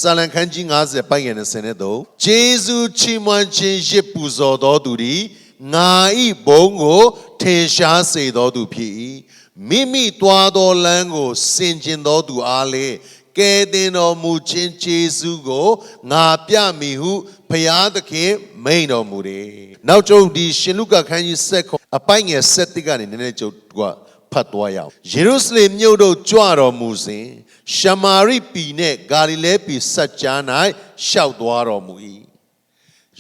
စာလံခန်းကြီး90ပိုင်းငယ်23ဂျေဇုချီးမွမ်းခြင်းရစ်ပူဇော်တော်သူသည်ငါဤဘုန်းကိုထင်ရှားစေတော်သူဖြစ်၏မိမိသွားသောလမ်းကိုဆင်ခြင်တော်သူအားလည်းကဲတင်တော်မူခြင်းဂျေဇုကိုငါပြမည်ဟုဘုရားသခင်မိန့်တော်မူတယ်နောက်ကျုပ်ဒီရှင်လုကာခန်းကြီး7အပိုင်းငယ်7ကနေနည်းနည်းကျုပ်ကဖတ်သွားရအောင်ယေရုရှလင်မြို့တို့ကြွတော်မူစဉ်ရှမာရိပြည်နှင့်ဂါလိလဲပြည်စัจ जा ၌ရှောက်သွားတော်မူ၏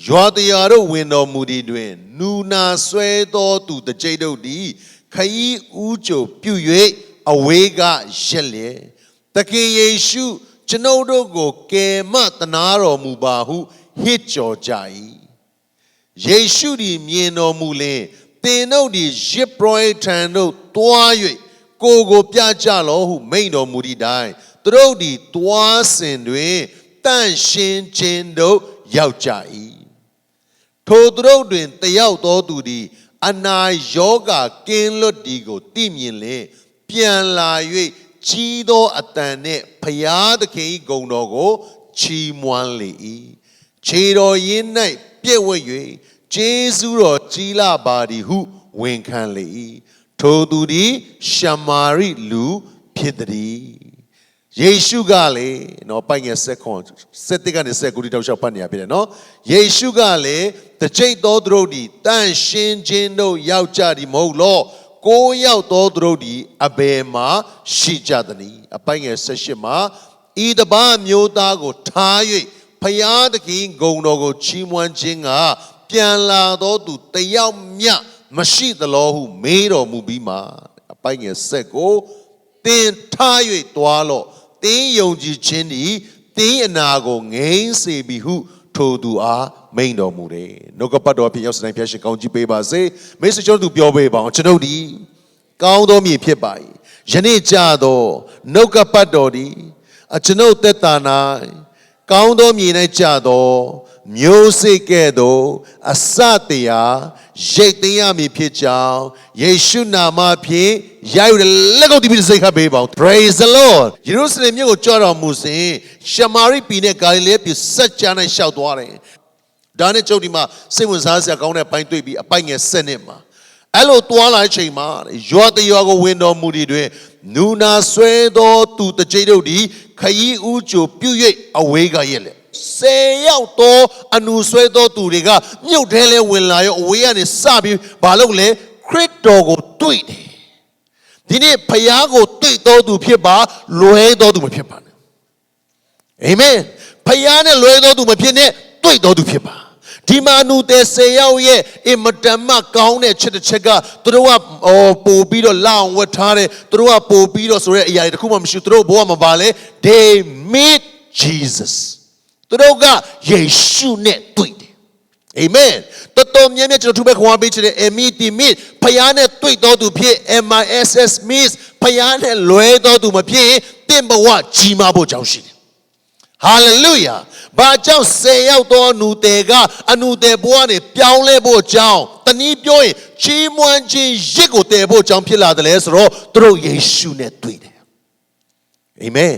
ရွာတရာတို့ဝင်တော်မူသည်တွင်နူနာဆွဲသောသူတကြိတ်တို့သည်ခရီးဥကြိုပြု၍အဝေးကရက်လျက်သခင်ယေရှုကျွန်ုပ်တို့ကိုကယ်မသနာတော်မူပါဟုဟစ်ကြော်ကြ၏ယေရှုသည်မြင်တော်မူလျှင်သင်တို့သည်ယစ်ပရောဟိတ်ထံသို့တွား၍ကိုပြကြလောဟုမိန့်တော်မူသည့်တိုင်သူတို့သည်တွားစဉ်တွင်တန့်ရှင်းခြင်းတို့ရောက်ကြ၏ထိုသူတို့တွင်တယောက်သောသူသည်အနာယောဂကင်းလွတ်ဒီကိုသိမြင်လျှင်ပြန်လာ၍ကြီးသောအတန်နှင့်ဘုရားသခင်၏ဂုဏ်တော်ကိုချီးမွမ်းလေ၏ခြေတော်ရင်း၌ပြည့်ဝ၍ကျေးဇူးတော်ကြီးလာပါသည်ဟုဝန်ခံလေ၏ထိုသူသည်ရှမာရိလူဖြစ်သည်ယေရှုကလေနော်ပိုင်ငယ်7ကနေ19တောက်လျှောက်ဖတ်နေရပြီလေနော်ယေရှုကလေတကြိတ်သောသူတို့သည်တန့်ရှင်းခြင်းတို့ရောက်ကြသည်မဟုတ်လောကိုးယောက်သောသူတို့သည်အဘယ်မှာရှိကြသနည်းအပိုင်ငယ်18မှာဤတပါးမျိုးသားကိုထား၍ဖျားသခင်ဂုဏ်တော်ကိုချီးမွမ်းခြင်းကပြန်လာသောသူတယောက်မျှမရှိသလောဟုမေးတော်မူပြီးမှအပိုင်ငယ်7ကိုတင်ထား၍တွားလော့တင်းယုံကြည်ခြင်းသည်တင်းအနာကိုငိမ့်စေပြီဟုထိုသူအားမိန့်တော်မူတယ်နှုတ်ကပတ်တော်ဖြင့်ရောက်စတိုင်းဖျားရှင်ကောင်းကြီးပေးပါစေမိတ်ဆွေကျွန်တော်တို့ပြောပေးပါအောင်ကျွန်ုပ်ဒီကောင်းသောမြေဖြစ်ပါ၏ယနေ့ကြသောနှုတ်ကပတ်တော်သည်ကျွန်ုပ်သက်တာ၌ကောင်းသောမြေ၌ကြသောမျိုးစေ့ကဲ့သို့အစတရားရိတ်သိမ်းရမည်ဖြစ်ကြောင်းယေရှုနာမဖြင့်ရိုက်ရလက်ကုပ်တီးပြီးစိတ်ခတ်ပေးပါဦး Praise the Lord ယေရုရှလင်မြို့ကိုကြွတော်မူစဉ်ရှမာရိပြည်နဲ့ဂါလိလဲပြည်စัจ जा ၌ရှောက်သွားတယ်ဒါနဲ့ကျုပ်ဒီမှာစိတ်ဝင်စားစရာကောင်းတဲ့ပိုင်းတွေ့ပြီးအပိုင်ငယ်7နှစ်မှာအဲ့လိုတွားလာတဲ့အချိန်မှာရွာတရွာကိုဝင်တော်မူသည်တွင်နူနာဆွဲသောသူတကြိတ်တို့သည်ခရီးဥကြိုပြု၍အဝေးကရက်လေ10ယောက်သောအနူဆွဲသောသူတွေကမြုပ်ထဲလဲဝင်လာရောအဝေးကနေစပြီးဘာလုပ်လဲခရစ်တော်ကိုတွေ့တယ်ဒီနေ့ဖျားကိုတွေ့တော်သူဖြစ်ပါလွဲတော်သူမဖြစ်ပါနဲ့အာမင်ဖျားနဲ့လွဲတော်သူမဖြစ်နဲ့တွေ့တော်သူဖြစ်ပါဒီမာနူတဲ့10ယောက်ရဲ့အင်မတန်မှကောင်းတဲ့ချက်တစ်ချက်ကသူတို့ကပို့ပြီးတော့လာအောင်ဝတ်ထားတယ်သူတို့ကပို့ပြီးတော့ဆိုရဲအရာတွေတခုမှမရှိသူတို့ဘဝမှာပါလဲ they meet Jesus သူတို့ကယေရှုနဲ့တွေ့တယ်အာမင်တော်မြတ်မြတ်ကျွန်တော်သူပဲခွန်အားပေးချင်တယ် meet ဖျားနဲ့တွေ့တော်သူဖြစ် MISS means ဖျားနဲ့လွဲတော်သူမဖြစ်တင့်ဘဝကြီးမားဖို့ကြောင်းရှိတယ် Hallelujah ဘာကြောင့်10ယောက်သောအနုတယ်ကအနုတယ်ဘဝနဲ့ပြောင်းလဲဖို့ကြောင်းတနည်းပြောရင်ချီးမွမ်းခြင်းရစ်ကိုတည်ဖို့ကြောင်းဖြစ်လာတယ်လဲဆိုတော့သူတို့ယေရှုနဲ့တွေ့တယ်အာမင်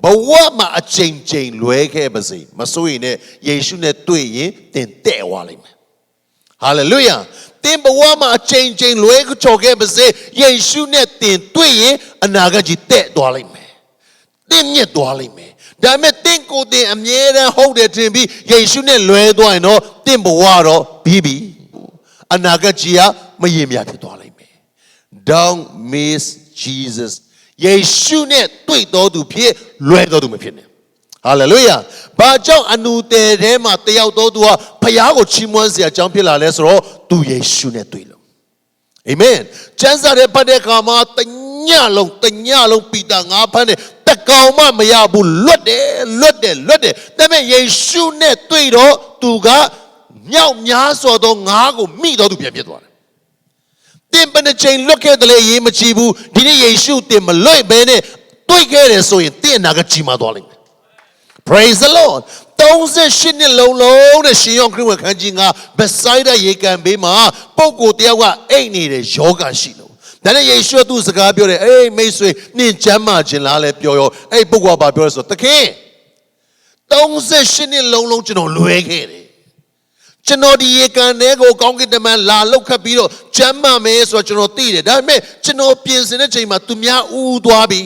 ဘဝမှာအချိန်ချင်းလွဲခဲ့ပါစေမစိုးရင်လည်းယေရှုနဲ့တွေ့ရင်သင်တဲ့ဝါလိမ့်မယ် Hallelujah သင်ဘဝမှာအချိန်ချင်းလွဲချော်ခဲ့ပါစေယေရှုနဲ့သင်တွေ့ရင်အနာဂတ်ကြီးတဲ့သွားလိမ့်မယ်သင်မြတ်သွားလိမ့်မယ်ဒါပေမဲ့တင့်ကိုယ်တင်အမြဲတမ်းဟုတ်တယ်ထင်ပြီးယေရှုနဲ့လွဲသွားရင်တော့တင့်ဘဝတော့ပြီးပြီအနာဂတ်ကြီးကမရေမြဖြစ်သွားလိမ့်မယ် Don't miss Jesus ယေရှုနဲ့တွေ့တော်သူဖြစ်လွဲတော်သူမဖြစ်နဲ့ Hallelujah ဘာကြောင့်အနုတယ်ထဲမှာတယောက်တော်သူဟာဖျားကိုချီးမွမ်းစရာအကြောင်းဖြစ်လာလဲဆိုတော့သူယေရှုနဲ့တွေ့လို့ Amen ကျမ်းစာထဲဖတ်တဲ့အခါမှာတညလုံးပီတာငါးဖမ်းတယ်တကောင်မှမရဘူးလွတ်တယ်ဒါပေမဲ့ယေရှုနဲ့တွေ့တော့သူကမြောက်များစွာသောငါးကိုမိတော်သူပြန်ဖြစ်သွားတယ်တင်ပနေချိန်လွတ်ခဲ့တယ်လေရေးမချီဘူးဒီနေ့ယေရှုတင်မလွတ်ဘဲနဲ့တွေ့ခဲ့တယ်ဆိုရင်တင်နာကကြီးမားသွားလိမ့်မယ် Praise the Lord 38နှစ်လုံးနဲ့ရှင်ယောဟန်ခရစ်ဝင်ခန်းကြီးကဘက်ဆိုင်ဒါရေကန်ဘေးမှာပုဂ္ဂိုလ်တယောက်ကအိတ်နေတဲ့ယောဂရှိလို့ဒါနဲ့ယေရှုသူ့စကားပြောတယ်အေးမိတ်ဆွေနင်ချမ်းမာခြင်းလားလဲပြောရောအဲ့ပုဂ္ဂိုလ်ကဘာပြောလဲဆိုသခင် 38နှစ်လုံးကျွန်တော်လွဲခဲ့တယ်ကျွန်တော်ဒီရေကန်ထဲကိုကောင်းကင်တမန်လာလောက်ခတ်ပြီးတော့ကျမ်းမာမယ်ဆိုတော့ကျွန်တော်သိတယ်ဒါပေမဲ့ကျွန်တော်ပြင်ဆင်တဲ့ချိန်မှာသူများဦးသွားပြီ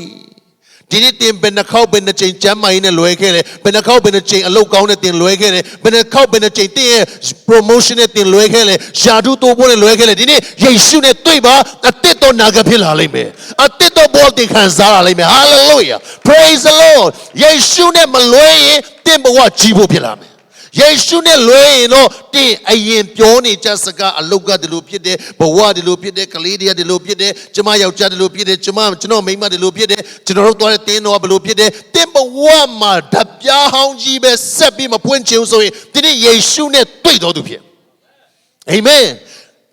ဒီနေ့တင်ဘယ်နှခေါက်ဘယ်နှချိန်ကျမ်းမာရေးနဲ့လွဲခဲ့တယ်ဘယ်နှခေါက်ဘယ်နှချိန်အလုပ်ကောင်းနဲ့တင်လွဲခဲ့တယ်ဘယ်နှခေါက်ဘယ်နှချိန်တင်ရဲ့ promotion နဲ့တင်လွဲခဲ့တယ်ယာတုတိုးဖို့နဲ့လွဲခဲ့တယ်ဒီနေ့ယေရှုနဲ့တွေ့ပါအတစ်တော်နာဂဖြစ်လာလိမ့်မယ်အတစ်တော်ဘောတင်ခံစားလာလိမ့်မယ် hallelujah praise the lord ယေရှုနဲ့မလွဲရင်တင်ဘဝကြီးဖို့ဖြစ်လာမယ်ယေရှုနဲ့လွဲရင်တော့တင်အရင်ပြောနေကြစကားအလုတ်ကဒီလိုဖြစ်တယ်ဘဝဒီလိုဖြစ်တယ်ကလေးတွေကဒီလိုဖြစ်တယ်ကျမယောက်ျားဒီလိုဖြစ်တယ်ကျွန်တော်မိန်းမဒီလိုဖြစ်တယ်ကျွန်တော်တို့သွားတဲ့တင်းတော်ဘယ်လိုဖြစ်တယ်တင်ဘဝမှာဓပြားဟောင်းကြီးပဲဆက်ပြီးမပွင့်ချင်ဆိုရင်ဒီနေ့ယေရှုနဲ့တွေ့တော်သူဖြစ် Amen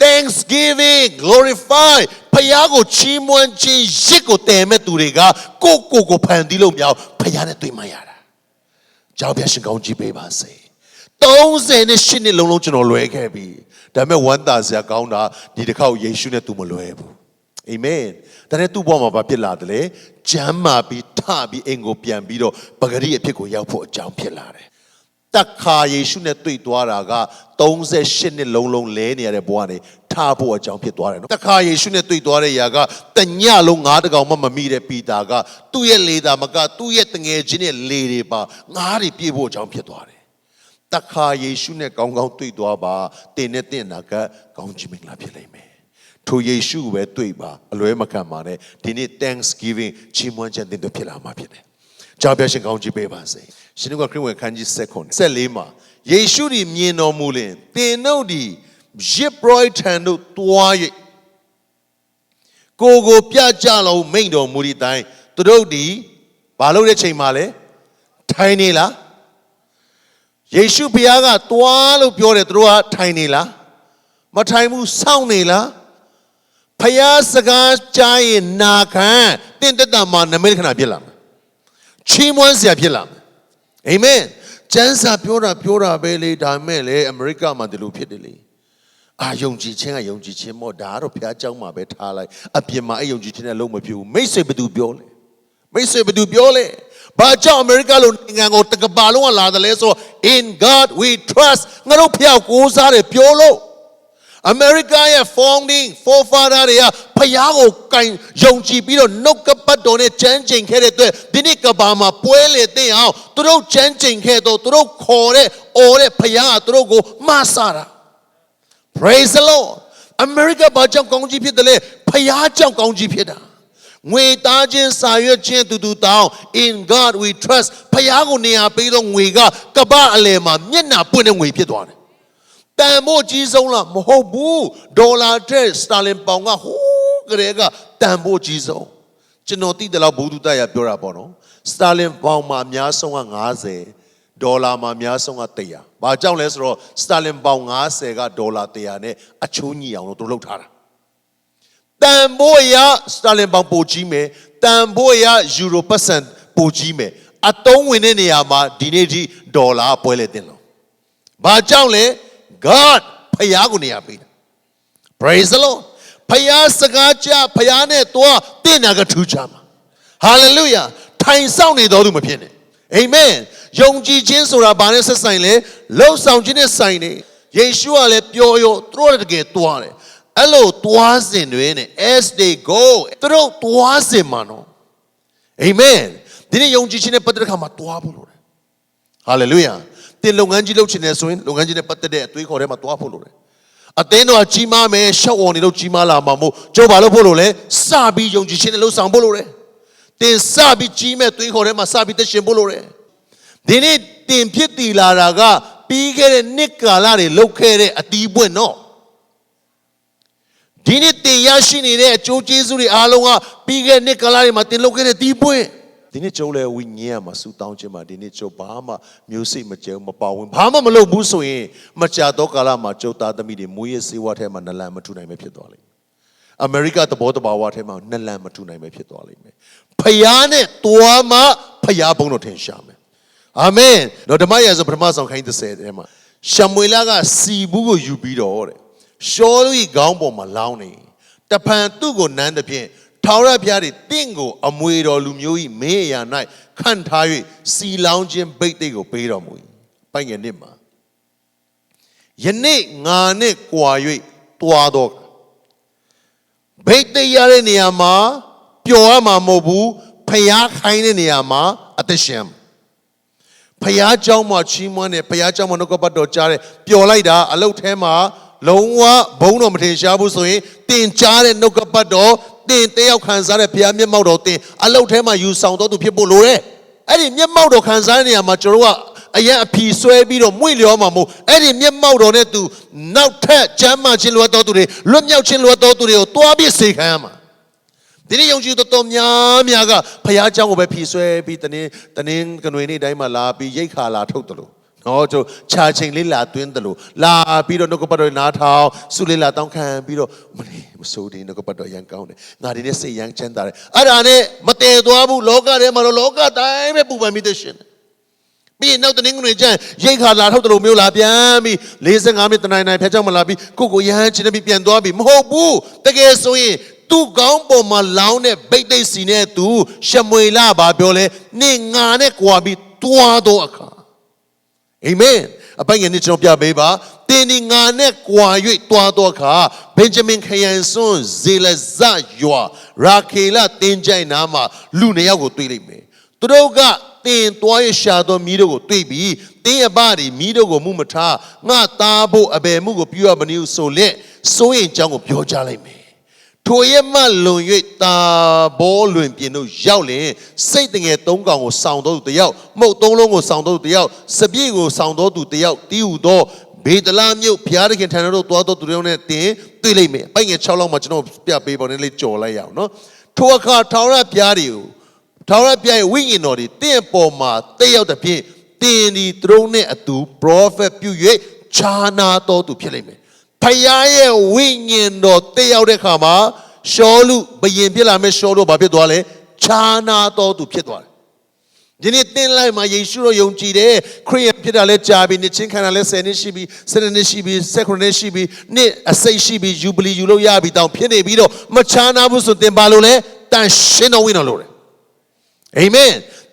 Thanksgiving glorify ဖခင်ကိုချီးမွမ်းခြင်းရစ်ကိုတည်မဲ့သူတွေကကိုဖန်တီးလို့မရအောင်ဖခင်နဲ့တွေ့မှရတာကြောက်ပြရှင်ကောင်းကြီးပေးပါစေ38နှစ်လုံးကျွန်တော်လွဲခဲ့ပြီဒါပေမဲ့ဝမ်းသာစရာကောင်းတာဒီတစ်ခေါက်ယေရှုနဲ့သူမလွဲဘူးအာမင်ဒါနဲ့သူ့ဘဝမှာဘာဖြစ်လာတယ်လဲကျမ်းမာပြီးထပြီးအိမ်ကိုပြန်ပြီးတော့ပဂရိအဖြစ်ကိုရောက်ဖို့အကြောင်းဖြစ်လာတယ်တခါယေရှုနဲ့တွေ့သွားတာက38နှစ်လုံးလဲနေရတဲ့ဘဝနဲ့ထားဖို့အကြောင်းဖြစ်သွားတယ်နော်တခါယေရှုနဲ့တွေ့သွားတဲ့ຢာကတညလုံးငါးတကောင်မှမမိတဲ့ပီတာကသူ့ရဲ့လေသာမကသူ့ရဲ့တငယ်ချင်းရဲ့လေတွေပါငါးတွေပြေးဖို့အကြောင်းဖြစ်သွားတယ်တခါယေရှုနဲ့ကောင်းကောင်းတွေ့သွားပါတင်နဲ့တင်နာကကောင်းချီးမင်္ဂလာဖြစ်လိမ့်မယ်ထိုယေရှုပဲတွေ့ပါအလွဲမခံပါနဲ့ဒီနေ့ Thanksgiving ချီးမွမ်းခြင်းတင်ဖြစ်လာမှာဖြစ်တယ်ကြောက်ပြရှင်ကောင်းချီးပေးပါစေရှင်တို့ကခရစ်ဝင်ခန်းကြီး7မှာယေရှုဒီမြင်တော်မူလင်တင်တို့ဒီရစ်ပရိုက်ထန်တို့တွား၍ကိုပြကြလို့မိန့်တော်မူသည့်တိုင်သူတို့ဒီဘာလို့တဲ့ချိန်မှာလဲထိုင်နေလားယေရှုဘုရားကတွားလို့ပြောတယ်သူတို့ကထိုင်နေလားမထိုင်ဘူးစောင့်နေလားဘုရားစကားကြားရင်နာခံတင့်တက်တာမှာနမိတ်ခဏဖြစ်လာမယ်ချီးမွမ်းစရာဖြစ်လာမယ်အာမင်ကျမ်းစာပြောတာပဲလေဒါမဲ့လေအမေရိကမှာဒီလိုဖြစ်တယ်လေယုံကြည်ခြင်းကယုံကြည်ခြင်းမို့ဒါကတော့ဘုရားကြောင်းမှာပဲထားလိုက်အပြင်မှာယုံကြည်ခြင်းနဲ့လုံးမဖြစ်ဘူးမိတ်ဆွေဘယ်သူပြောလဲဘာကြောင့်အမေရိကလိုနိုင်ငံကိုတကဘာလုံးကလာတယ်လဲဆို in God we trust ငါတို့ဖျောက်ကိုးစားတယ်ပြောလို့အမေရိကရဲ့ founding forefather တွေကဖျားကိုကင်ယုံကြည်ပြီးတော့နှုတ်ကပတ်တော်နဲ့ကြမ်းကျင်ခဲ့တဲ့အတွက်ဒီနေ့ကဘာမှာပွဲလေတဲ့အောင်သူတို့ကြမ်းကျင်ခဲ့တော့သူတို့ခေါ်တဲ့အော်တဲ့ဖျားကသူတို့ကိုမဆတာ Praise the Lord အမေရိကဘာကြောင့်ကောင်းကြီးဖြစ်တယ်လဲဖျားကြောင့်ကောင်းကြီးဖြစ်တာငွေသားချင်းစာရွက်ချင်းတူတောင်း in God we trust ဖျားကိုနေရာပေးတော့ငွေကကပ္ပအလယ်မှာမျက်နှာပွင့်တဲ့ငွေဖြစ်သွားတယ်တန်ဖို့ကြီးဆုံးလားမဟုတ်ဘူးဒေါ်လာတဲ့စတာလင်ပေါင်ကဟိုးကလေးကတန်ဖို့ကြီးဆုံးကျွန်တော်သိတယ်လို့ဘုဒ္ဓတရပြောတာပေါ့နော်စတာလင်ပေါင်မှာအများဆုံးက50ဒေါ်လာမှာအများဆုံးက100ဘာကြောင့်လဲဆိုတော့စတာလင်ပေါင်50ကဒေါ်လာ100နဲ့အချိုးညီအောင်လို့သူလုပ်ထားတာတန်ဖိုးရစတာလင်ပေါင်ပိုကြီးမယ်တန်ဖိုးရယူရိုပတ်စံပိုကြီးမယ်အတုံးဝင်တဲ့နေရာမှာဒီနေ့ဒီဒေါ်လာပွဲလေတင်လို့ဘာကြောင့်လဲ God ဖယားကိုနေရာပေးတာ Praise the Lord ဖယားစကားကြဖယားနဲ့တော့တင့်နာကထူးချမှာ Hallelujah ထိုင်ဆောင်နေတော်သူမဖြစ်နဲ့ Amen ယုံကြည်ခြင်းဆိုတာဘာနဲ့ဆက်ဆိုင်လဲလှုပ်ဆောင်ခြင်းနဲ့ဆိုင်နေယေရှုကလည်းပြောရောသူတို့တကယ်တွားတယ်အဲ့လိုတွားစင်တွေနဲ့ as they go သူတို့တွားစင်မှာနော် Amen ဒီနေ့ယုံကြည်ခြင်းနဲ့ပတ်သက်တဲ့အခါမှာတွားဖို့လိုတယ် Hallelujah တင်လုပ်ငန်းကြီးလုပ်ချင်တယ်ဆိုရင်လုပ်ငန်းကြီးနဲ့ပတ်သက်တဲ့အသွေးခေါ်ထဲမှာတွားဖို့လိုတယ်အသင်းတော်ကြီးမားမယ်ရှောက်အောင်နေလို့ကြီးမားလာမှာမို့ကျိုးဘာလို့ဖို့လိုလဲစပြီးယုံကြည်ခြင်းနဲ့လှုပ်ဆောင်ဖို့လိုတယ်တင်စပြီးကြီးမဲ့သွေးခေါ်ထဲမှာစပြီးသက်ရှင်ဖို့လိုတယ်ဒီနေ့တင်ဖြစ်တည်လာတာကပြီးခဲ့တဲ့နှစ်ကာလတွေလှုပ်ခဲ့တဲ့အတီးပွင့်နော်ဒီနေ့တင်ရရှိနေတဲ့အကျိုးကျေးဇူးတွေအားလုံးကပြီးခဲ့တဲ့နှစ်ကာလတွေမှာတင်လှုပ်ခဲ့တဲ့တီးပွင့်ဒီနေ့ကျုပ်လည်းဝိညာဉ်မှာဆူတောင်းခြင်းမှာဒီနေ့ကျုပ်ဘာမှမျိုးစိတ်မကြုံမပါဝင်ဘာမှမလုပ်ဘူးဆိုရင်မကြာတော့ကာလမှာကျုပ်သားသမီးတွေမွေးရစေဝါထဲမှာနလန်မထူနိုင်ပဲဖြစ်သွားလိမ့်မယ်အမေရိကသဘောတဘာဝထဲမှာနလန်မထူနိုင်ပဲဖြစ်သွားလိမ့်မယ်ဖယားနဲ့တွားမှဖယားဘုံတော်ထင်ရှားမယ်အာမင်တော့ဓမ္မရာဇပထမဆုံးခိုင်း30ထဲမှာရှမွေလကစီဘူးကိုယူပြီးတော့တဲ့ရှောလူကြီးခေါင်းပေါ်မှာလောင်းနေတဖန်သူ့ကိုနမ်းတဲ့ဖြင့် ထောင်ရဖျားတွေတင့်ကိုအမွေတော်လူမျိုး၏မင်းအရာ၌ခံထား၍စီလောင်းခြင်းဘိတ်သိက်ကိုပေးတော်မူ၏ပိုင်ငယ်နှစ်မှာယနေ့ငါနဲ့ကြွာ၍တွားတော့ဘိတ်သိက်ရတဲ့နေရာမှာပျော်ရမှာမဟုတ်ဘူးဖျားခိုင်းတဲ့နေရာမှာအသက်ရှင်ဖျားเจ้าမှာချီးမွမ်းတယ်ဖျားเจ้าမှာနှုတ်ကပတ်တော်ကြားတယ်ပျော်လိုက်တာအလုတ်ထဲမှာလုံးဝဘုံတော်မထင်ရှားဘူးဆိုရင်တင်ကြားတဲ့နှုတ်ကပတ်တော်တင်တယောက်ခံစားတဲ့ဘုရားမျက်မှောက်တော်တင်အလုတ်ထဲမှာယူဆောင်တော်သူဖြစ်ဖို့လိုတယ်အဲ့ဒီမျက်မှောက်တော်ခံစားတဲ့နေရာမှာကျွန်တော်ကအရင်အဖီဆွဲပြီးတော့မွေ့လျောမှာမဟုတ်အဲ့ဒီမျက်မှောက်တော်နဲ့သူနောက်ထပ်ကျမ်းမာခြင်းလိုတော်သူတွေလွတ်မြောက်ခြင်းလိုတော်သူတွေကိုတွားပြီးစေခံရမှာဒီနေ့ယုံကြည်တော်များကဘုရားเจ้าကိုပဲဖီဆွဲပြီးတနင်ကနွေနေ့တိုင်းမှာလာပြီးရိတ်ခါလာထုတ်တယ်လို့နော်ကျွန်တော်ခြာချိန်လေးလာသွင်းတယ်လို့လာပြီးတော့နှုတ်ကပတ်တော်နားထောင်ဆုလေးလာတောင်းခံပြီးတော့မစိုးဒီနှုတ်ကပတ်တော်ရန်ကောင်းတယ်ငါဒီနေ့စိတ်ရန်ချမ်းသာတယ်အဲ့ဒါနဲ့မတည်သွားဘူးလောကထဲမှာတော့လောကတိုင်းပဲပူပန်ပြီးသက်ရှင်တယ်ပြီးနောက်တနင်္ဂနွေကျရင်ရိတ်ခါလာထုတ်တယ်လို့မျိုးလာပြန်ပြီး45မိနစ်တနိုင်ဖျက်ကြောက်မလာပြီးကိုရဟန်းချင်းပြီးပြန်သွားပြီးမဟုတ်ဘူးတကယ်ဆိုရင်သူကောင်းပေါ်မှာလောင်းတဲ့ဗိတ်သိက်စီနဲ့သူရှမွေလာပါပြောလဲနေငါနဲ့ကြွားပြီးတွားတော့အခါအာမင်အပိုင်ငယ်နဲ့ကျွန်တော်ပြပေးပါတင်းဒီငါနဲ့ကြွား၍တွားတော့အခါဘင်ဂျမင်ခရန်စွန်းဇေလဇရွာရာခေလတင်းကြိုင်နာမှာလူနှစ်ယောက်ကိုတွေ့လိမ့်မယ်သူတို့ကတင်တွားရရှာတော်မိတို့ကိုတွေ့ပြီးတင်းအပတွေမိတို့ကိုမှုမထားငါသားဖို့အဘယ်မှုကိုပြုရမနည်းဆိုလက်စိုးရင်ကြောင်းကိုပြောကြလိုက်မယ်ထိုရမလွန်၍တာဘောလွင်ပြင်းတို့ရောက်လင်စိတ်တငယ်၃ကောင်ကိုစောင့်တော်သူတယောက်မှုတ်၃လုံးကိုစောင့်တော်သူတယောက်စပြည့်ကိုစောင့်တော်သူတယောက်တီးဟူသောဘေဒလာမြို့ဘုရားသခင်ထံတော်တွားတော်သူတို့နဲ့တင်တွေ့လိမ့်မယ်ပိုင်ငယ်6လောက်မှာကျွန်တော်ပြပေးပါနဲ့လေးကြော်လိုက်ရအောင်နော်ထိုအခါထောင်ရဘုရားတွေကိုထောင်ရဘုရားရဲ့ဝိညာဉ်တော်တွေတင့်ပေါ်မှာတက်ရောက်တဲ့ဖြင့်တင်ဒီသူတို့နဲ့အတူ prophet ပြု၍ခြားနာတော်သူဖြစ်လိမ့်မယ်ဖယားရဲ့ဝိညာဉ်တော်တက်ရောက်တဲ့ခါမှာရှောလူဘယင်ဖြစ်လာမဲ့ရှောလူဘာဖြစ်သွားလဲခြားနာတော်သူဖြစ်သွားတယ်ဒီနေ့တင်းလိုက်မှာယေရှုတော်ယုံကြည်တယ်ခရစ်ယာန်ဖြစ်တာလဲကြာပြီနှစ်ချင်းခံတာလဲ10နှစ်ရှိပြီ7နှစ်ရှိပြီ7နှစ်ရှိပြီနှစ်အစိတ်ရှိပြီယူဘလီယူလို့ရပြီတောင်ဖြစ်နေပြီးတော့မခြားနာဘူးဆိုတင်ပါလို့လဲတန်ရှင်းတော်ဝိညာဉ်တော်လို့တယ်အာမင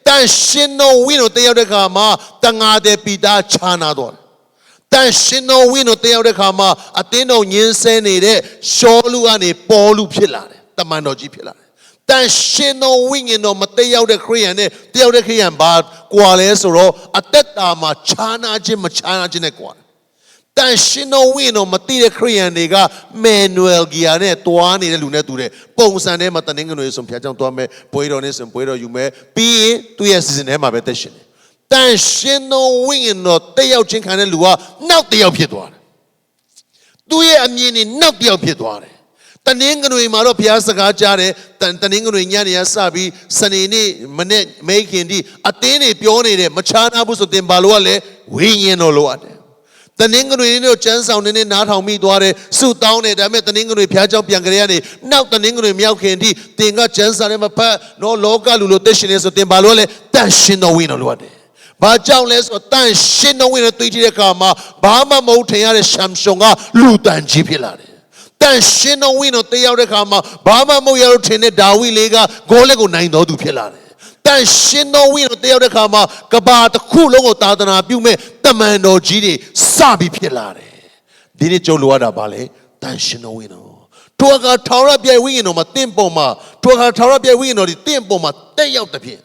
်တန်ရှင်းတော်ဝိညာဉ်တော်တက်ရောက်တဲ့ခါမှာတန်ငါတဲ့ပိတာခြားနာတော်တန်ရှင်တော်ဝိညာဉ်တက်ရောက်တဲ့ခါမှာအသင်းတော်ညင်းဆဲနေတဲ့ရှောလူကနေပေါ်လူဖြစ်လာတယ်တမန်တော်ကြီးဖြစ်လာတယ်တန်ရှင်တော်ဝိညာဉ်တော်မတက်ရောက်တဲ့ခရိယန်နဲ့တက်ရောက်တဲ့ခရိယန်ဘာကွာလဲဆိုတော့အသက်တာမှာခြားနာခြင်းမခြားနာခြင်းနဲ့ကွာတန်ရှင်တော်ဝိညာဉ်တော်မသိတဲ့ခရိယန်တွေကမန်နွယ်ဂီယာနဲ့တွားနေတဲ့လူနဲ့တူတဲ့ပုံစံထဲမှာတနင်္ဂနွေဆိုဖျားကြောင်တွားမယ်ပွဲတော်နဲ့ဆိုပွဲတော်ယူမယ်ပြီးရင်သူ့ရဲ့စီစဉ်ထဲမှာပဲတက်ရှင်တယ်တန်ရှင်တော်ဝိညာဉ်တော်တက်ရောက်ခြင်းခံတဲ့လူကနောက်တစ်ယောက်ဖြစ်သွားတယ်။သူ့ရဲ့အမြင်နဲ့နောက်တစ်ယောက်ဖြစ်သွားတယ်။တနင်္ဂနွေမှာတော့ဘုရားစကားကြားတယ်။တနင်္ဂနွေညနေရစပြီးစနေနေ့မနေ့မိခင်ဒီအတင်းတွေပြောနေတယ်မချားနာဘူးဆိုတင်ပါလို့ကလည်းဝိညာဉ်တော်လိုအပ်တယ်။တနင်္ဂနွေနေ့တို့ကျမ်းဆောင်နေနားထောင်မိသွားတယ်။ဆုတောင်းတယ်ဒါပေမဲ့တနင်္ဂနွေဘုရားကျောင်းပြန်ကြရနေနောက်တနင်္ဂနွေမြောက်ခင်ဒီတင်ကကျမ်းစာထဲမှာဖတ်တော့လောကလူလိုတက်ရှင်နေဆိုတင်ပါလို့လည်းတန်ရှင်တော်ဝိညာဉ်တော်လိုအပ်တယ်ဘာကြောင့်လဲဆိုတန်ရှင်းတော်ဝင်တဲ့တွေ့ကြည့်တဲ့အခါမှာဘာမှမဟုတ်ထင်ရတဲ့ရှမ်ရှုံကလူတန်ကြီးဖြစ်လာတယ်။တန်ရှင်းတော်ဝင်တော့တယောက်တဲ့အခါမှာဘာမှမဟုတ်ရလို့ထင်တဲ့ဒါဝိလေးကဂိုးလက်ကိုနိုင်တော်သူဖြစ်လာတယ်။တန်ရှင်းတော်ဝင်တော့တယောက်တဲ့အခါမှာကဘာတစ်ခုလုံးကိုသာသနာပြုမဲ့တမန်တော်ကြီးတွေစပြီးဖြစ်လာတယ်။ဒီနေ့ကျုပ်လိုရတာဘာလဲတန်ရှင်းတော်ဝင်တော့ထိုအခါထောင်ရပြိုင်ဝိညာဉ်တော်မှာတင့်ပေါ်မှာထိုအခါထောင်ရပြိုင်ဝိညာဉ်တော်ဒီတင့်ပေါ်မှာတက်ရောက်တဲ့ဖြင့်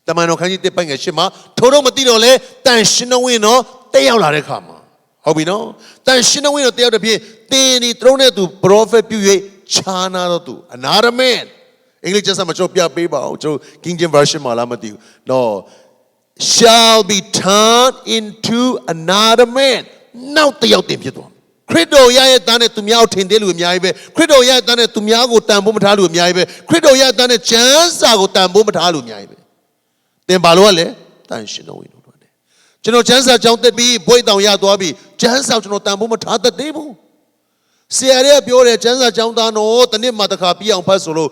တမန်တော်ခန်းကြီးတစ်ပိုင်ငယ်ရှင်းမှာထိုတော့မသိတော့လဲတန်ရှင်တော်ဝိညာဉ်တော်တက်ရောက်လာတဲ့ခါမှာဟုတ်ပြီနော်တန်ရှင်တော်ဝိညာဉ်တော်တက်ရောက်တဲ့ဖြင့်တင်းဒီသုံးတဲ့သူ prophet ပြု၍ခြားနာတော့သူ another man အင်္ဂလိပ်ကျမ်းစာမှာကျွန်တော်ပြပေးပါအောင်ကျွန်တော် King James version မှာလားမသိဘူးနော် shall be turned into another man နောက်တစ်ယောက်တင်ဖြစ်သွားခရစ်တော်ရဲ့တန်းနဲ့သူများကိုထင်သေးလူအများကြီးပဲခရစ်တော်ရဲ့တန်းနဲ့သူများကိုတန်ဖိုးမထားလူအများကြီးပဲခရစ်တော်ရဲ့တန်းနဲ့ကျမ်းစာကိုတန်ဖိုးမထားလူအများကြီးပဲတင်ပါလို့ကလည်းတန်ရှင်တော်ဝိညာဉ်တော်တယ်ကျွန်တော်ကျမ်းစာကြောင်းတက်ပြီးဘွိတ်တောင်ရသွားပြီးကျမ်းစာကျွန်တော်တန်ဖိုးမထားတတ်သေးဘူးဆရာတွေကပြောတယ်ကျမ်းစာကြောင်းသားတော့တနစ်မှတစ်ခါပြီးအောင်ဖတ်ဆိုလို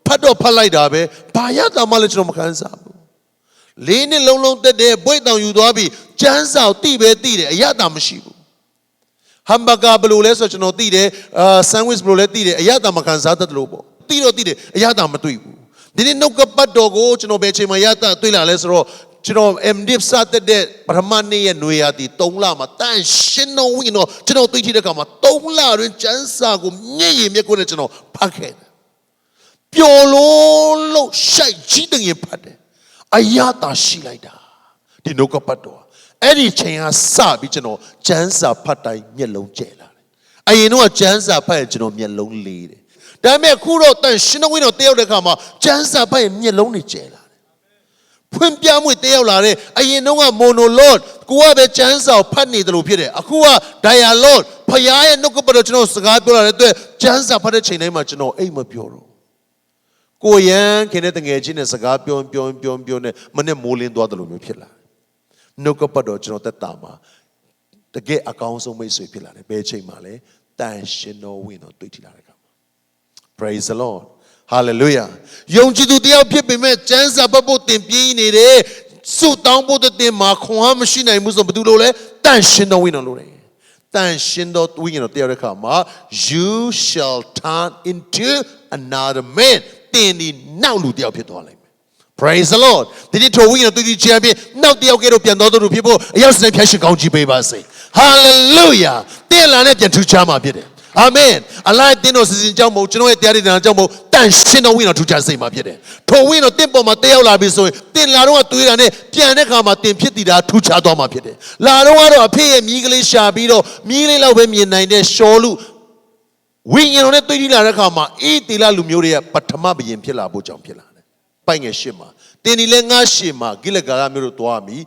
့ဖတ်တော့ဖတ်လိုက်တာပဲဘာရတာမှလည်းကျွန်တော်မခံစားဘူးလေးနှစ်လုံးလုံးတက်တဲ့ဘွိတ်တောင်ယူသွားပြီးကျမ်းစာကိုတိပဲတိတယ်အရတာမရှိဘူး hamburger ဘယ်လိုလဲဆိုကျွန်တော်သိတယ်sandwich ဘယ်လိုလဲသိတယ်အရသာမခံစားတတ်တယ်လို့ပေါ့သိတော့သိတယ်အရသာမတွေ့ဘူးဒီနေ့နှုတ်ကပတ်တော်ကိုကျွန်တော်ဘယ်ချိန်မှာရတာတွေ့လာလဲဆိုတော့ကျွန်တော် MDIP စတဲ့ပထမနေ့ရဲ့ຫນွေရာသီ3လမှာတန်ရှင်းတော်ဝင်တော့ကျွန်တော်သိချတဲ့အခါမှာ3လတွင်ကျမ်းစာကိုမျက်ရည်မျက်ကွန်းနဲ့ကျွန်တော်ဖတ်ခဲ့တယ်ပျော်လို့ရှိုက်ကြီးတငင်ဖတ်တယ်အရသာရှိလိုက်တာဒီနှုတ်ကပတ်တော်အဲ့ဒီချိန်ကစပြီးကျွန်တော်ကျမ်းစာဖတ်တိုင်းမျက်လုံးကျဲလာတယ်အရင်တော့ကျမ်းစာဖတ်ရင်ကျွန်တော်မျက်လုံးလေးတယ်ဒါပေမဲ့ခုတော့တန်ရှင်းတော်ဝင်တော့တယောက်တဲ့အခါမှာကျမ်းစာဖတ်ရင်မျက်လုံးတွေကျဲလာဖွင့်ပြမှုတယောက်လာတဲ့အရင်တော့က monologue ကိုကပဲကျမ်းစာကိုဖတ်နေတယ်လို့ဖြစ်တယ်အခုက dialogue ဖခင်ရဲ့နှုတ်ကပတ်တော်ကျွန်တော်စကားပြောလာတဲ့အတွက်ကျမ်းစာဖတ်တဲ့ချိန်တိုင်းမှာကျွန်တော်အိတ်မပြောတော့ကိုရန်ခင်တဲ့တငယ်ချင်းနဲ့စကားပြောနဲ့မနဲ့မိုးလင်းသွားတယ်လို့မျိုးဖြစ်လာနှုတ်ကပတ်တော်ကျွန်တော်သက်တာမှာတကယ်အကောင်းဆုံးမိတ်ဆွေဖြစ်လာတယ်ဘယ်ချိန်မှာလဲတန်ရှင်တော်ဝင်တော်တွေ့ထီလာတဲ့အခါမှာ praise the lord hallelujah ယုံကြည်သူတယောက်ဖြစ်ပေမဲ့ကျမ်းစာပတ်ဖို့တင်ပြင်းနေတယ်စုတောင်းဖို့တင်မှာခွန်အားမရှိနိုင်ဘူးဆိုဘယ်သူလို့လဲတန်ရှင်တော်ဝင်တော်လို့တယ်တန်ရှင်တော်ဝင်တော်တယောက်တဲ့အခါမှာ you shall turn into another man တင်ဒီနောက်လူတယောက်ဖြစ်သွားလိမ့်မယ် praise the lord ဒီနေ့ထိုဝင်တော်သူကြီးချမ်းပြီးနောက်တယောက်ကဲတော့ပြန်တော်သူဖြစ်ဖို့အရောက်စနေဖျက်ရှိကောင်းကြီးပေးပါစေ hallelujah တင်လာနဲ့ပြန်ထူချမှာဖြစ်တယ်အာမင်အလိုက်တင်းတော်စီစဉ်ကြောင်းမို့ကျွန်တော်ရဲ့တရားတွေကြောင့်မို့တန်ရှင်းတော်ဝင်တော်ထူချစိတ်မှာဖြစ်တယ်ထိုဝင်တော်တင့်ပေါ်မှာတက်ရောက်လာပြီဆိုရင်တင်လာတော့တွေးတာနဲ့ပြန်တဲ့ခါမှာတင်ဖြစ်တည်တာထူချသွားမှာဖြစ်တယ်လာတော့ကတော့အဖေရဲ့မြီးကလေးရှာပြီးတော့မြီးလေးလောက်ပဲမြင်နိုင်တဲ့ရှောလူဝိညာဉ်တော်နဲ့တွေ့ထိလာတဲ့ခါမှာအေးတီလာလူမျိုးတွေကပထမဘယင်ဖြစ်လာဖို့ကြောင့်ဖြစ်လာတယ်ပိုင်ငယ်ရှင်းမှာတင်ဒီလဲငါရှင်းမှာဂိလဂါရမျိုးတို့သွားပြီ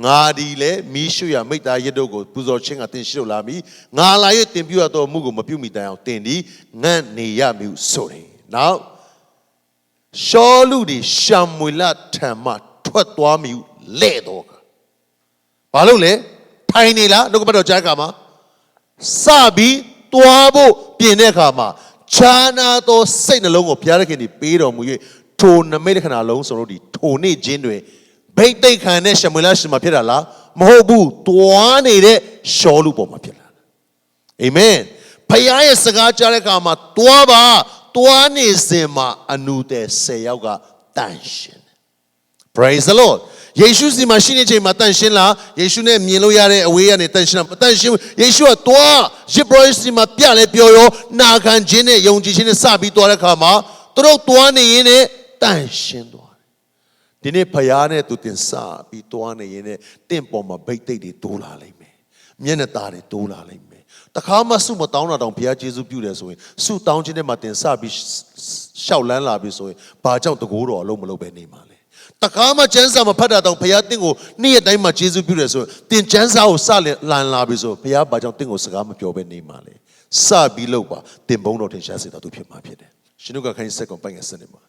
ငါဒီလဲမီးရှုရမိတ္တာရစ်တို့ကိုပူဇော်ခြင်းကတင်ရှိလို့လာပြီငါလာ၍တင်ပြရတော့မှုကိုမပြုမိတိုင်အောင်တင်ဒီငန့်နေရမည်ဆိုတယ်နောက်ရှောလူဒီရှံမွေလထံမှထွက်သွားမည်လဲ့တော့ဘာလို့လဲထိုင်နေလားနှုတ်ကပတ်တော်ကြားကမှာစပြီးသွားဖို့ပြင်တဲ့အခါမှာခြားနာသောစိတ်နှလုံးကိုဘုရားသခင်ပေးတော်မူ၍ထိုနမိတ်လက္ခဏာလုံးစုံတို့ဒီထိုနေ့ချင်းတွင်ဘိတ်သိက်ခံတဲ့ရှမွေလရှင်မှာဖြစ်တာလားမဟုတ်ဘူးတွားနေတဲ့ရှောလူပေါ်မှာဖြစ်လာတာအာမင်ဖခင်ရဲ့စကားကြားတဲ့အခါမှာတွားပါတွားနေစဉ်မှာအနုတဲ့10ယောက်ကတန်ရှင်း praise the lord ယေရှုစီမှာရှိနေချိန်မှာတန်ရှင်းလားယေရှုနဲ့မြင်လို့ရတဲ့အဝေးကနေတန်ရှင်းလားမတန်ရှင်းယေရှုကတွားယေဘရဟိစီမှာပြလဲပြောရောနာခံခြင်းနဲ့ယုံကြည်ခြင်းနဲ့စပြီးတွားတဲ့အခါမှာသူတို့တွားနေရင်နဲ့တန်ရှင်းသွားတယ်ဒီနေ့ဖယားနဲ့သူတင်စပြီးတွားနေရင်နဲ့တင့်ပေါ်မှာဗိတ်သိက်တွေတိုးလာလိမ့်မယ်မျက်နှာသားတွေတိုးလာလိမ့်မယ်တခါမှစုမတောင်းတာတောင်ဘုရားကျေးဇူးပြုတယ်ဆိုရင်စုတောင်းခြင်းနဲ့မှတင်စပြီးရှောက်လန်းလာပြီးဆိုရင်ဘာကြောင့်တကိုးတော်အလုံးမလုံးပဲနေမှာလဲတခါမှကျမ်းစာမဖတ်တာတောင်ဘုရားတင့်ကိုနေ့ရက်တိုင်းမှာကျေးဇူးပြုတယ်ဆိုရင်တင်ကျမ်းစာကိုစလန်လာပြီးဆိုဘုရားဘာကြောင့်တင့်ကိုစကားမပြောဘဲနေမှာလဲစပြီးလို့ပါတင်ဘုံတော်ထင်ရှားစေတော်သူဖြစ်မှာဖြစ်တယ်ရှင်တို့ကခိုင်းစက်ကောင်ပိုင်ငယ်စနေမှာ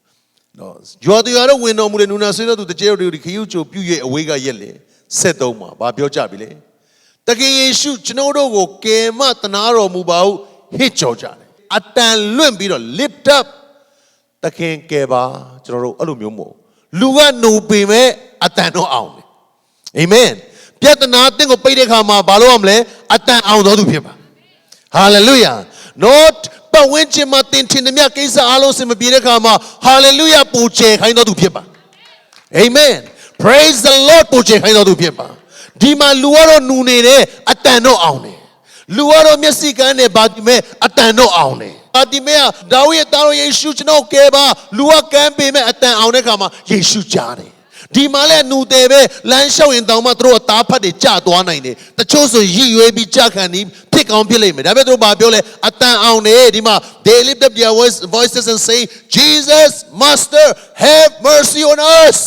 နော်ဂျော်တရားတော့ဝင်တော်မူတဲ့နူနာဆွေးတော်သူတကြဲတို့ဒီခရုချိုပြု၍အဝေးကရက်လေ73မှာဘာပြောကြပြီလဲတကယ်ယေရှုကျွန်တော်တို့ကိုကယ်မတနာတော်မူပါဟုဟစ်ကြော်ကြတယ်အတန်လွင့်ပြီးတော့ lift up တခင်ကယ်ပါကျွန်တော်တို့အဲ့လိုမျိုးမဟုတ်လူကနှုတ်ပေမဲ့အတန်တော့အောင်တယ်အာမင်ပြဿနာအသင်ကိုပိတ်တဲ့ခါမှာဘာလို့ရမလဲအတန်အောင်တော်သူဖြစ်ပါဟာလေလုယာ not ပတ်ဝန်းကျင်မှာတင်ထင်သမျှကိစ္စအားလုံးစင်မပြေတဲ့ခါမှာ hallelujah ပူချေခိုင်းတော်သူဖြစ်ပါ amen praise the lord ပူချေခိုင်းတော်သူဖြစ်ပါဒီမှာလူကတော့နူနေတယ်အတန်တော့အောင်တယ်လူကတော့မျက်စိကန်းနဲ့ဗာတိမဲအတန်တော့အောင်တယ်ဗာတိမဲကဒါဝိဒ်ရဲ့သားတော်ယေရှုကျွန်တော်ကယ်ပါလူကကမ်းပေမဲ့အတန်အောင်တဲ့ခါမှာယေရှုကြားတယ်ဒီမှာလဲနူတယ်ပဲလမ်းလျှောက်ရင်တောင်မှသူတို့အသားဖတ်တွေကြသွားနိုင်တယ်တချို့ဆိုရည်ရွယ်ပြီးကြခံနေဖြစ်ကောင်းဖြစ်လိမ့်မယ်ဒါပေမဲ့သူတို့ဘာပြောလဲအတန်အောင်တယ်ဒီမှာ they lift up their voices and say Jesus master have mercy on us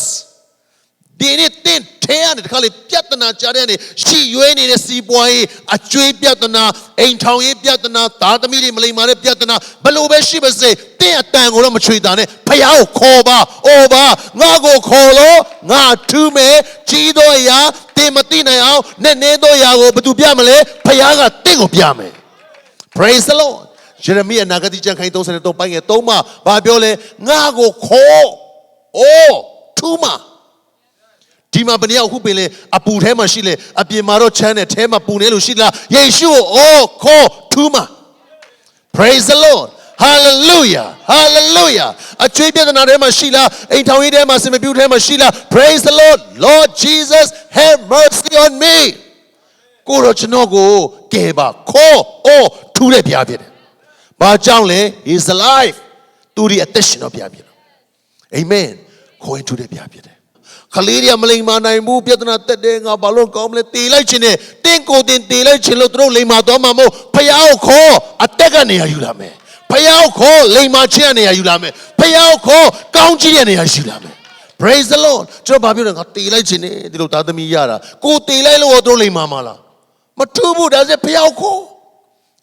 ဒီနေ့တင်ထဲရတဲ့ခါလေးပြဿနာကြားတဲ့နေရှိရွေးနေတဲ့စီးပွားရေးအကျွေးပြဿနာအိမ်ထောင်ရေးပြဿနာသားသမီးတွေမလိမ္မာတဲ့ပြဿနာဘလို့ပဲရှိပါစေတင်အတန်ကိုတော့မချွေတာနဲ့ဖယားကိုခေါ်ပါအော်ပါငါကိုခေါ်လို့ငါထူးမယ်ကြီးသောအရာတင်မသိနိုင်အောင်နဲ့နေသောအရာကိုဘယ်သူပြမလဲဖယားကတင့်ကိုပြမယ် praise the lord ယေရမိနာဂတိကျမ်းခန်း33ပိုင်းငယ်3မှာဘာပြောလဲငါကိုခေါ်အိုးထူးမှာ ဒီမှာဘယ်နည်းအခုပင်လေအပူထဲမှာရှိလေအပြင်မှာတော့ချမ်းတယ်ထဲမှာပူနေလို့ရှိလားယေရှုကိုအော်ခေါ်ထူးမှာ praise the Lord hallelujah hallelujah အချွေးပြဿနာထဲမှာရှိလားအိမ်ထောင်ရေးထဲမှာစင်မပြူထဲမှာရှိလား praise the Lord Lord Jesus have mercy on me ကိုရောကျွန်တော်ကိုကယ်ပါခေါ်အော်ထူးတဲ့ဘုရားဖြစ်တယ်ဘာကြောင့်လဲ he is alive သူဒီအသက်ရှင်တော်ဘုရားဖြစ်တယ် amen ခေါ်ရင်ထူးတဲ့ဘုရားဖြစ်တယ်ခလေးတွေကမလိမ္မာနိုင်ဘူးပြဿနာတက်တယ်ငါဘာလို့ကောင်းမလဲတေလိုက်ခြင်းနဲ့တင်းကိုတင်တေလိုက်ခြင်းလို့သူတို့လိမ္မာသွားမှာမဟုတ်ဖယားကိုခေါ်အသက်ကနေရာယူလာမယ်ဖယားကိုခေါ်လိမ္မာခြင်းကနေရာယူလာမယ်ဖယားကိုခေါ်ကောင်းကြီးတဲ့နေရာယူလာမယ် praise the Lord ကျွန်တော်ဘာပြောလဲငါတေလိုက်ခြင်းနဲ့ဒီလိုသားသမီးရတာကိုတေလိုက်လို့သူတို့လိမ္မာမှာလားမထူးဘူးဒါဆိုဖယားကိုခေါ်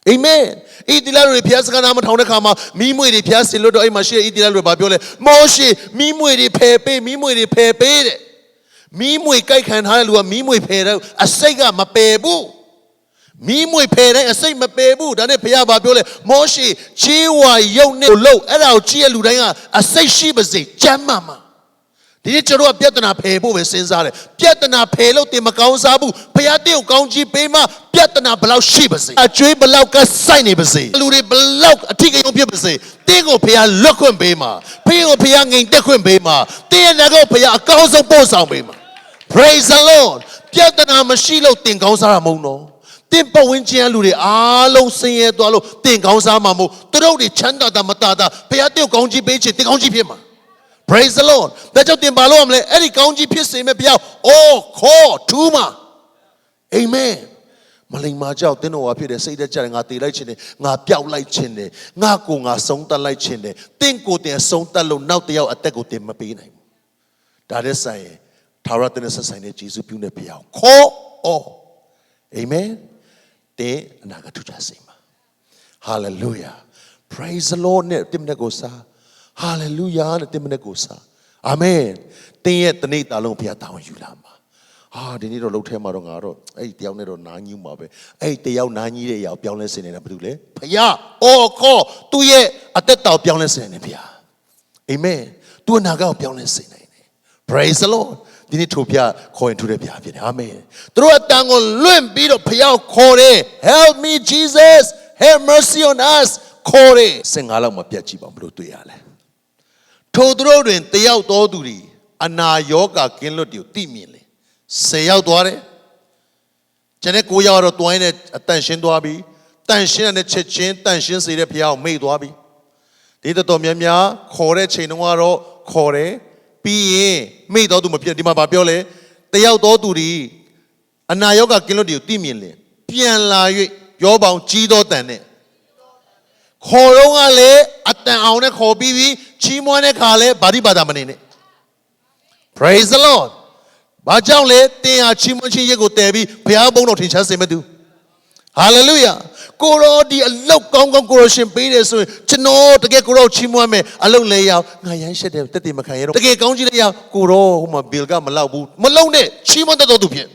အာမင်ဣသရေလတွေဖျားစကားနာမထောင်တဲ့ခါမှာမိမွေတွေဖျားစင်လို့တော့အဲ့မှာရှိဣသရေလတွေဘာပြောလဲမောရှေမိမွေတွေဖယ်ပေးမိမွေတွေဖယ်ပေးတဲ့မိမွေကြိုက်ခံထားတဲ့လူကမိမွေဖယ်တော့အစိတ်ကမပယ်ဘူးမိမွေဖယ်တိုင်းအစိတ်မပယ်ဘူးဒါနဲ့ဖျားဘာပြောလဲမောရှေချေးဝါရုပ်နဲ့လှုပ်အဲ့ဒါကိုကြည့်ရလူတိုင်းကအစိတ်ရှိပါစေကျမ်းမာမှာဒီနေ့ကျွန်တော်ကပြဿနာဖယ်ဖို့ပဲစဉ်းစားတယ်ပြဿနာဖယ်လို့တင်မကောင်းစားဘူးဖခင်တင့်ကိုကောင်းချီးပေးမှပြဿနာဘလောက်ရှိပါစေအကျွေးဘလောက်ကစိုက်နေပါစေလူတွေဘလောက်အထီးကယုံဖြစ်ပါစေတင့်ကိုဖခင်လွတ်ခွင့်ပေးမှဖခင်ကိုဖခင်ငိမ်သက်ခွင့်ပေးမှတင်းရဲ့နောက်ကိုဖခင်အကောင်းဆုံးပို့ဆောင်ပေးမှ praise the Lord ပြဿနာမရှိလို့တင်ကောင်းစားတာမဟုတ်တော့တင်ပဝင်းကျန်းလူတွေအားလုံးဆင်းရဲသွားလို့တင်ကောင်းစားမှာမဟုတ်သူတို့တွေချမ်းသာတာမတာတာဖခင်တင့်ကိုကောင်းချီးပေးခြင်းတင်ကောင်းချီးဖြစ်မှာpraise the Lord ဒါကြောင့်တင်ပါလို့မလဲအဲ့ဒီကောင်းကြီးဖြစ်စေမဲ့ဘုရားအော်ခေါ်ထူးမှာ amen မလိမ္မာကြောက်တင်းတော်ဟာဖြစ်တယ်စိတ်သက်ကြတယ်ငါတည်လိုက်ခြင်းတယ်ငါပျောက်လိုက်ခြင်းတယ်ငါကိုငါဆုံးတတ်လိုက်ခြင်းတယ်တင့်ကိုတင်ဆုံးတတ်လို့နောက်တစ်ယောက်အသက်ကိုတင်မပေးနိုင်ဘူးဒါတဲ့ဆိုင်ရင်ထာဝရတင်ဆက်ဆိုင်တဲ့ယေရှုပြုတဲ့ဘုရားခေါ်အော် amen တင်အနာဂတ်ထူးခြားစေမှာ hallelujah praise the Lord နဲ့တင်တဲ့ကိုစားHallelujah နဲ့တင်မနဲ့ကိုစားအာမင်တင်းရဲ့တနေ့တာလုံးဘုရားတောင်းယူလာမှာဒီနေ့တော့လှုပ်ထဲမှာတော့ငါတော့အဲ့ဒီတယောက်နဲ့တော့နားညူးမှာပဲအဲ့ဒီတယောက်နားညည်းတဲ့အရာပြောင်းလဲစင်နေတာဘာလို့လဲဘုရားအော်ခေါ်သူ့ရဲ့အသက်တာပြောင်းလဲစင်နေဘုရားအာမင်သူ့အနာဂတ်ကိုပြောင်းလဲစင်နေတယ် Praise the Lord ဒီနေ့ထို့ဘုရားခေါ်ရင်ထူတဲ့ဘုရားဖြစ်တယ်အာမင်သူတို့အတန်ကိုလွင့်ပြီးတော့ဘုရားခေါ်တယ် Help me Jesus have mercy on us ခေါ်တယ်စင်ငါလောက်မပြတ်ကြည့်ပါဘလို့တွေ့ရလဲထိုသူတို့တွင်တယောက်သောသူသည်အနာရောဂါကင်းလွတ်တွေကိုသိမြင်လေ10ယောက်သွားတယ်ကျန်တဲ့9ယောက်ကတော့တွိုင်းနဲ့အတန်ရှင်းသွားပြီတန်ရှင်းတဲ့ချက်ချင်းတန်ရှင်းစေတဲ့ဘုရားကိုမိတ်သွားပြီဒီတော်များများခေါ်တဲ့ချိန်တုန်းကတော့ခေါ်တယ်ပြီးရင်မိတ်တော်သူမဖြစ်ဒီမှာဗာပြောလေတယောက်သောသူသည်အနာရောဂါကင်းလွတ်တွေကိုသိမြင်လေပြန်လာ၍ရောပေါင်းကြီးသောတန်နဲ့ခေါ်တော့ကလည်းအတန်အောင်နဲ့ခေါ်ပြီးပြီးချီးမွမ်းတဲ့ခါလဲဗာတိဘာသာမနေနဲ့ Praise the Lord ဘာကြောင့်လဲတင်ဟာချီးမွမ်းခြင်းရက်ကိုတည်ပြီးဘုရားဘုန်းတော်ထင်ရှားစေမဲ့သူ Hallelujah ကိုရောဒီအလုတ်ကောင်းကောင်းကိုရောရှင်ပေးတယ်ဆိုရင်ကျွန်တော်တကယ်ကိုရောချီးမွမ်းမယ်အလုတ်လဲရောက်ငါရမ်းရှက်တယ်တက်တယ်မခံရတော့တကယ်ကောင်းကြီးလဲရောက်ကိုရောဟိုမှာဘီလ်ကမလောက်ဘူးမလုံနဲ့ချီးမွမ်းတတ်တော်သူဖြစ်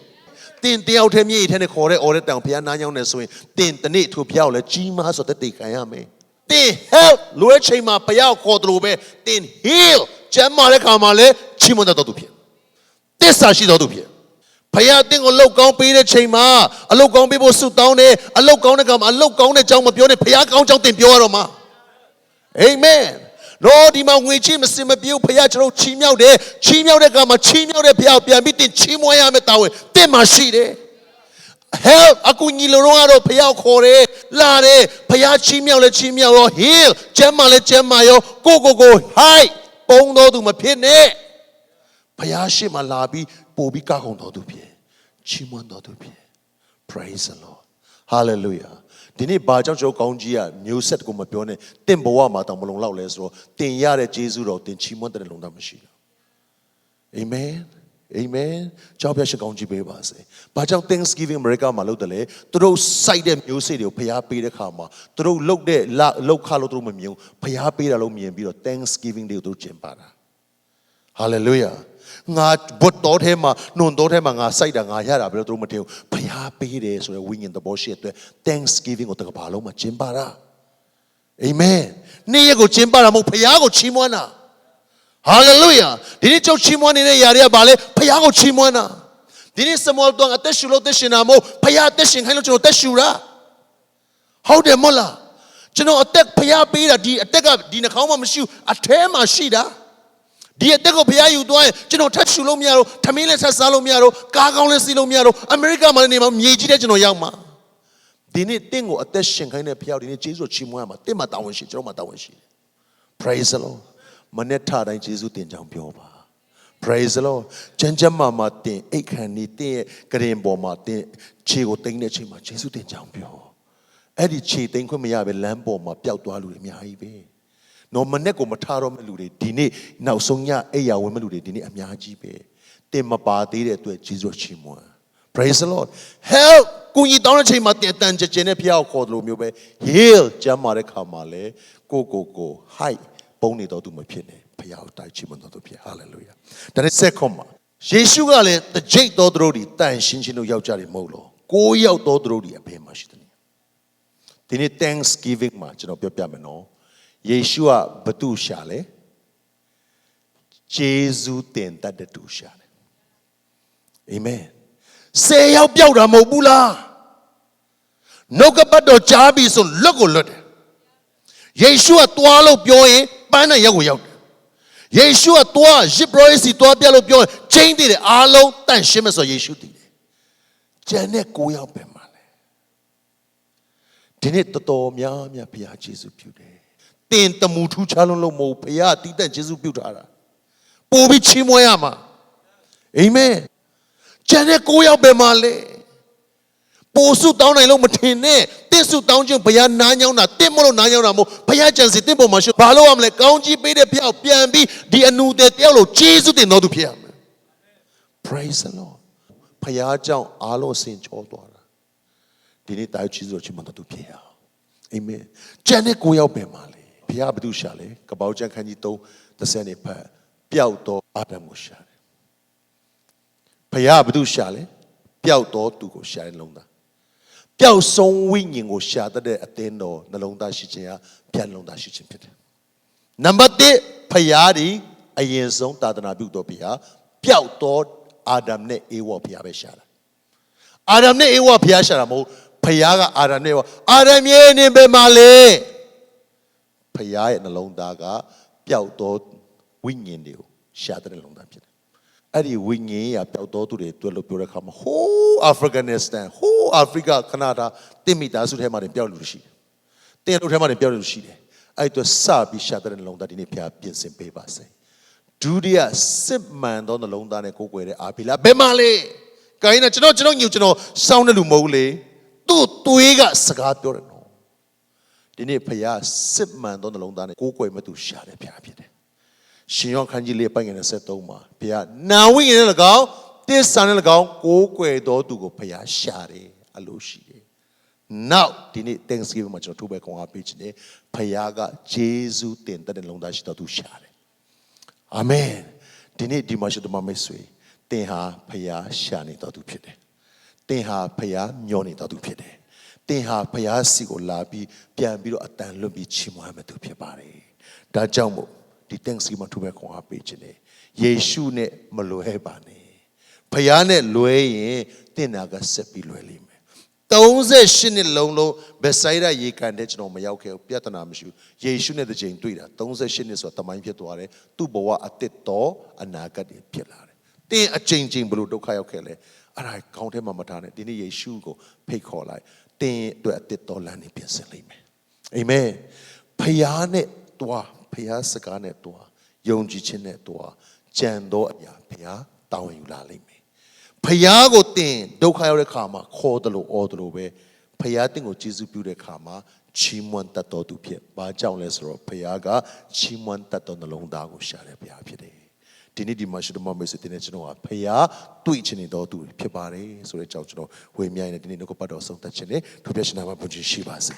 တင်တယောက်တည်းမြေထဲနဲ့ခေါ်တဲ့အော်တဲ့တောင်ဘုရားနားကြောင်းနေဆိုရင်တင်တနေ့ထိုဘုရားကိုလည်းကြီးမားဆိုတက်တယ်ခံရမယ်တင် help လိုတဲ့ချိန်မှာဘုရားခေါ်တယ်လို့ပဲတင် heal ကျမ်းမာတဲ့ခါမှာလည်းချီးမွမ်းတတ်တော်သူဖြစ်တစ္ဆာရှိတော်သူဖြစ်ဘုရားတင်ကိုလှုပ်ကောင်းပေးတဲ့ချိန်မှာအလုတ်ကောင်းပေးဖို့ဆုတောင်းတယ်အလုတ်ကောင်းတဲ့ခါမှာအလုတ်ကောင်းတဲ့ကြောင်းမပြောနဲ့ဘုရားကောင်းကြောင်းတင်ပြောရတော့မှာအာမင်တော့ဒီမှာငွေချီးမစင်မပြေဘုရားကျွန်တော်ချီးမြှောက်တယ်ချီးမြှောက်တဲ့ခါမှာချီးမြှောက်တဲ့ဘုရားပြန်ပြီးတင်ချီးမွမ်းရမယ်တာဝန်တင်မှာရှိတယ်help အကူညီလိုတော့ကတော့ဖျောက်ခေါ်တယ်လာတယ်ဖျားချီးမြှောက်လဲချီးမြှောက်ရော heal ကျမ်းမာလဲကျမ်းမာရောကို high ပုံတော်သူမဖြစ်နဲ့ဖျားရှိမှလာပြီးပို့ပြီးကောက်ကုန်တော်သူဖြစ်ချီးမွမ်းတော်သူဖြစ် praise the Lord hallelujah ဒီနေ့ဘာကြောင့်ကျွန်တော်ကောင်းကြီးကမျိုးဆက်ကိုမပြောနဲ့တင့်ဘဝမှာတောင်မလုံလောက်လဲဆိုတော့တင်ရတဲ့ယေရှုတော်တင်ချီးမွမ်းတဲ့လုံတာမရှိဘူး amen Amen ကြောက်ပြရှိကောင်းကြီးပေးပါစေ။ဘာကြောင့် Thanksgiving America မှာလုပ်တယ်လဲ။သူတို့စိုက်တဲ့မျိုးစေ့တွေကိုဖျားပေးတဲ့ခါမှာသူတို့လုပ်တဲ့လောက်ခလို့သူတို့မမြင်ဘူး။ဖျားပေးတာလို့မြင်ပြီးတော့ Thanksgiving တွေကိုသူတို့ကျင်းပတာ။ Hallelujah ငါဘတ်တော်ထဲမှာနှုံတော်ထဲမှာငါစိုက်တာငါရတာဘယ်လိုသူတို့မထင်ဘူး။ဖျားပေးတယ်ဆိုတဲ့ဝိညာဉ်သဘောရှိတဲ့အတွက် Thanksgiving ကိုတကဘာလုံးမှာကျင်းပတာ။ Amen နေ့ရက်ကိုကျင်းပတာမဟုတ်ဖျားကိုချီးမွမ်းတာ Hallelujah. Didn't you chimon in a area bale? Payago chimona. Didn't Samuel dong a teshulo teshinamo? Paya teshin hanocho teshura. How de mola? Chino attack paya pira di attack up dina kama mashu a tema shida. Di attack of paya you do it. Chino teshulo miaro, Tamile salo miaro, Kagaule silo miaro, America manima, Yejino Yama. Didn't think of a teshin kind of pia in Jesus chimwama, Tema Tawanshi, Joma Tawanshi. Praise the Lord. Maneta and Jesus in Jampiova. Praise the Lord. Janjama Martin, Ekanite, Greenbo Martin, Chigo Tenachima, Jesus in Jampio. Eddie Chi, think we have a lambo, my Piautu Miaibe. No Maneco Mataro Meludi, Dini, now Sonia, Aya, Womeludi, Dini, Amiajibe. Tema Badi to Jesus Chimwa. Praise the Lord. Help! Kuni don't say Martin, Tanja, Piao, Codlumube, heal, Jamare Kamale, go, hi. Boni do my pine, Payao Tai Chimon do Pia, hallelujah. Then it's second. Jeshugale, the Jake Dodrodi, Tan Shinchino Yaujari Molo, go out Dodrodi, a pay machine. Dini Thanksgiving match, no Piamano, Yeshua Batu Shale, Jesu Tenta de Tu Shale. Amen. Say out Yauda Mobula. No Gabado Jabi so logo load. Yeshua Tualo Pioe. Pana yago yago. Yeshua toa Jiproisi toa pialo pio chain did alo tan shemes or Yeshu did. Jane go yao pemale. Dinit to mia pia Jesus pude. Tin tamutu chalolo mo pia tita Jesus putara. Pobi chimoyama. Amen. Jane go yao pemale. Posu down I long matine. Tesu down jung paya nanyana, Timolo nanyana, Payajan Timbo Mashu, Palo am like County Pede Pia Piambi, the Anu de Tello, Jesus did not Piam. Praise the Lord. Payajan Alo Saint Chodora. Did it die Jesus Chimano to Pia? Amen. Janet Goya Bemale, Pia Badu Shale, Kabauja Canito, the Senate Pa, Piauto Adamushale. Paya Badu Shale, Piauto to go shine londa. Piao song winging or shatter the attendo, the long dash, piano dash. Number 2, Payadi, a yen song, Tadana Butopia, Piao taught Adam ne Ewa Piabeshara. Adam ne Ewa Piasharamo, Payaga Adaneo, Adam yen Bemale. Payay and the long daga, Piao taught winging you, shattering long dash. Adi wingi a piauto to the 12 pure come whole Afghanistan, whole Africa, Canada, Timita should have my Pialushi. They don't have my Pialushi. I to Sabi shattered along that in a Pia Piens and paper say. Judia sip man on the long down and cook where Apila Bemale. Kaina Chino, you know, sound a lumole. Tuiga Sagatorno. Dine Paya sip man on the long down and cook where to shut a piapide. Shinyon Kanji Lepang and a setoma. Pia now we in a go, this son in a go, go do to go Paya Shari, Alushi. Now, didn't Thanksgiving much or two back on our page day, Payaga, Jesu, Tenta and Longdash to Shari. Amen. Didn't Dimash the Mameswe, Teha Paya Shani to Pide. Teha Paya Nyoni to Pide. Teha Paya Sigo Labi, Piambiro Atan Lubi Chimuhamed to Piabari. Da Jambo. The Thanksgiving to back on our page day. Yeshu ne Malohebane. Payane Loe, Tenaga Sepi Loelime. Those shin in Lolo, Besaida ye can ditch no Mayauke, Piatanamishu, Yeshu ne the Jane Twitter. Those shin is what the mind Piatuare, Tuboa at the door, and Naga de Pilare. They are changing blue do Kayokele. And I count him a matane, didn't Yeshu go pay call like they do at the door lani Piasalime. Amen. Payane Tua. Pia Sagane Tua, Yonji Chine Tua, Jando Ya Pia, Down you lally me. Piago Tin, Dokayore Kama, Cordalo Ordalo, Piating of Jesus Bude Kama, Chimwan Tato to Pia, Bajounless Ro, Piaga, Chimwan Tato the Long Dago Share Pia Pide. Dinidi Mash the Mamas at the National Pia, twitching it all to Pibare, so the Chauchno, who may I didn't know about so touching it, to Peshanama Puji Shivas.